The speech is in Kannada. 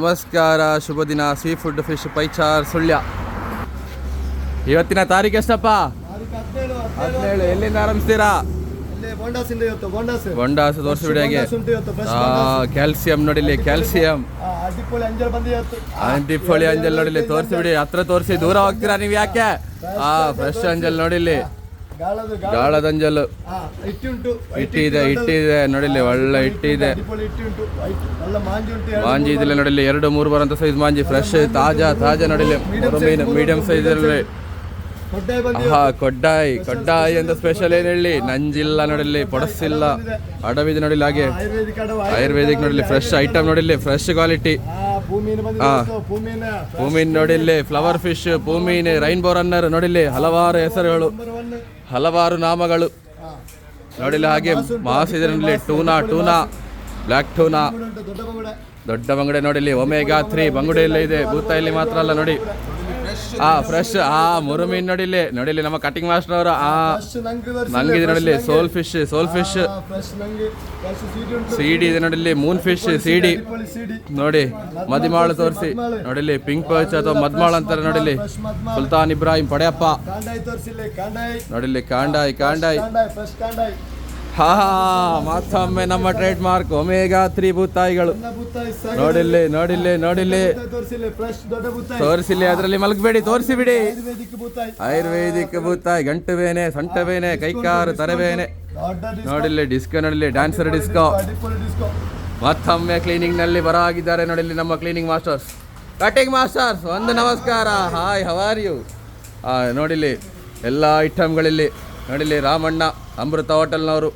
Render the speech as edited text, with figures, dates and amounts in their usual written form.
ನಮಸ್ಕಾರ, ಶುಭ ದಿನ. Seafood fish Paichar Sullia. ಇವತ್ತಿನ ತಾರೀಕು ಎಷ್ಟಪ್ಪ? 17. ಎಲ್ಲಿಂದ ಆರಂಭಿಸ್ತೀರಾ? ಬೊಂಡಾಸ್ ತೋರಿಸ್ಬಿಡಿ. ಹಾಗೆ ಕ್ಯಾಲ್ಸಿಯಂ ನೋಡಿಲಿ, ಕ್ಯಾಲ್ಸಿಯಂ ಅಂಟಿಪೊಳಿ ಅಂಜಲ್ ನೋಡಿಲಿ, ತೋರಿಸ್ಬಿಡಿ. ಹತ್ರ ತೋರಿಸಿ, ದೂರ ಹೋಗ್ತೀರಾ ನೀವು ಯಾಕೆ? ಫ್ರೆಶ್ ಅಂಜಲ್ ನೋಡಿಲಿ, ಗಾಳದ ಅಂಜಲು ಇಟ್ಟಿದೆ ನೋಡಿಲಿ, ಒಳ್ಳೆ ಇಟ್ಟಿದೆ. ಮಾಂಜಿ ಇದಿಲ್ಲ ನೋಡಿಲಿ, 2-3 ಬರೋಂಥ ಸೈಜ್ ಮಾಂಜಿ, ಫ್ರೆಶ್ ತಾಜಾ ನೋಡಿಲಿ. ಮೀಡಿಯಂ ಸೈಜ್ ಇರಲಿ. ಕೊಡ್ಡಾಯಿ ಅಂತ ಸ್ಪೆಷಲ್ ಏನು ಹೇಳಿ, ನಂಜಿಲ್ಲ ನೋಡಿಲಿ, ಪೊಡಸಿಲ್ಲ, ಅಡವಿದೆ ನೋಡಿಲಿ. ಹಾಗೆ ಆಯುರ್ವೇದಿಕ್ ನೋಡಿಲಿ, ಫ್ರೆಶ್ ಐಟಮ್ ನೋಡಿಲಿ, ಫ್ರೆಶ್ ಕ್ವಾಲಿಟಿ. ಭೂಮೀನ್ ನೋಡಿಲ್ಲಿ, ಫ್ಲವರ್ ಫಿಶ್, ಭೂಮೀನ್, ರೈನ್ಬೋ ರನ್ನರ್ ನೋಡಿಲಿ, ಹಲವಾರು ಹೆಸರುಗಳು, ಹಲವಾರು ನಾಮಗಳು ನೋಡಿಲ್ಲ. ಹಾಗೆ ಮಾಸ್ ಇದೆ ನೋಡಿಲಿ, ಟೂನಾ, ಬ್ಲ್ಯಾಕ್ ಟೂನಾ, ದೊಡ್ಡ ಬಂಗುಡೆ ನೋಡಿಲಿ, ಒಮೆಗಾ 3 ಬಂಗುಡೆ ಎಲ್ಲ ಇದೆ, ಭೂತಾಯಿಲಿ ಮಾತ್ರ ಅಲ್ಲ ನೋಡಿ. ಫ್ರೆಶ್ ಮುರುಮೀನ್ ನೋಡಿಲಿ ನಮ್ಮ ಕಟಿಂಗ್ ಮಾಸ್ಟರ್ ಅವರ ನಂಗಿದೆ ನೋಡಿಲಿ. ಸೋಲ್ ಫಿಶ್ ಸಿಡಿ ಇದೆ ನೋಡಿಲಿ, ಮೂನ್ ಫಿಶ್ ಸಿಡಿ ನೋಡಿ. ಮದಿಮಾಳು ತೋರಿಸಿ ನೋಡಿಲಿ, ಪಿಂಕ್ ಪರ್ಚ್ ಅಥವಾ ಮದ್ಮಾಳ್ ಅಂತಾರೆ ನೋಡಿಲಿ. ಸುಲ್ತಾನ್ ಇಬ್ರಾಹಿಂ ಪಡೆಯಪ್ಪ ನೋಡಿಲಿ, ಕಾಂಡಾಯ್. ಮತ್ತೊಮ್ಮೆ ನಮ್ಮ ಟ್ರೇಡ್ ಮಾರ್ಕ್ ಒಮೆಗಾ 3 ಭೂತಾಯಿಗಳು ನೋಡಿಲ್ಲಿ ತೋರಿಸಿಲಿ. ಅದರಲ್ಲಿ ಮಲಗಬೇಡಿ, ತೋರಿಸಿಬಿಡಿ. ಆಯುರ್ವೇದಿಕ್ ಭೂತಾಯಿ, ಗಂಟು ಬೇನೆ, ಸೊಂಟ ಬೇನೆ, ಕೈಕಾರು ತರಬೇನೆ ನೋಡಿಲ್ಲಿ. ಡಿಸ್ಕೋ ನೋಡಿಲಿ, ಡ್ಯಾನ್ಸರ್ ಡಿಸ್ಕೋ. ಮತ್ತೊಮ್ಮೆ ಕ್ಲೀನಿಂಗ್ ನಲ್ಲಿ ಬರವಾಗಿದ್ದಾರೆ ನೋಡಿಲ್ಲಿ ನಮ್ಮ ಕ್ಲೀನಿಂಗ್ ಮಾಸ್ಟರ್ಸ್, ಕಟಿಂಗ್ ಮಾಸ್ಟರ್ಸ್. ಒಂದು ನಮಸ್ಕಾರ, ಹಾಯ್, ಹೌ ಆರ್ ಯು? ನೋಡಿಲ್ಲಿ ಎಲ್ಲ ಐಟಮ್ಗಳಲ್ಲಿ ನೋಡಿಲ್ಲಿ, ರಾಮಣ್ಣ ಅಮೃತ ಹೋಟೆಲ್ನವರು.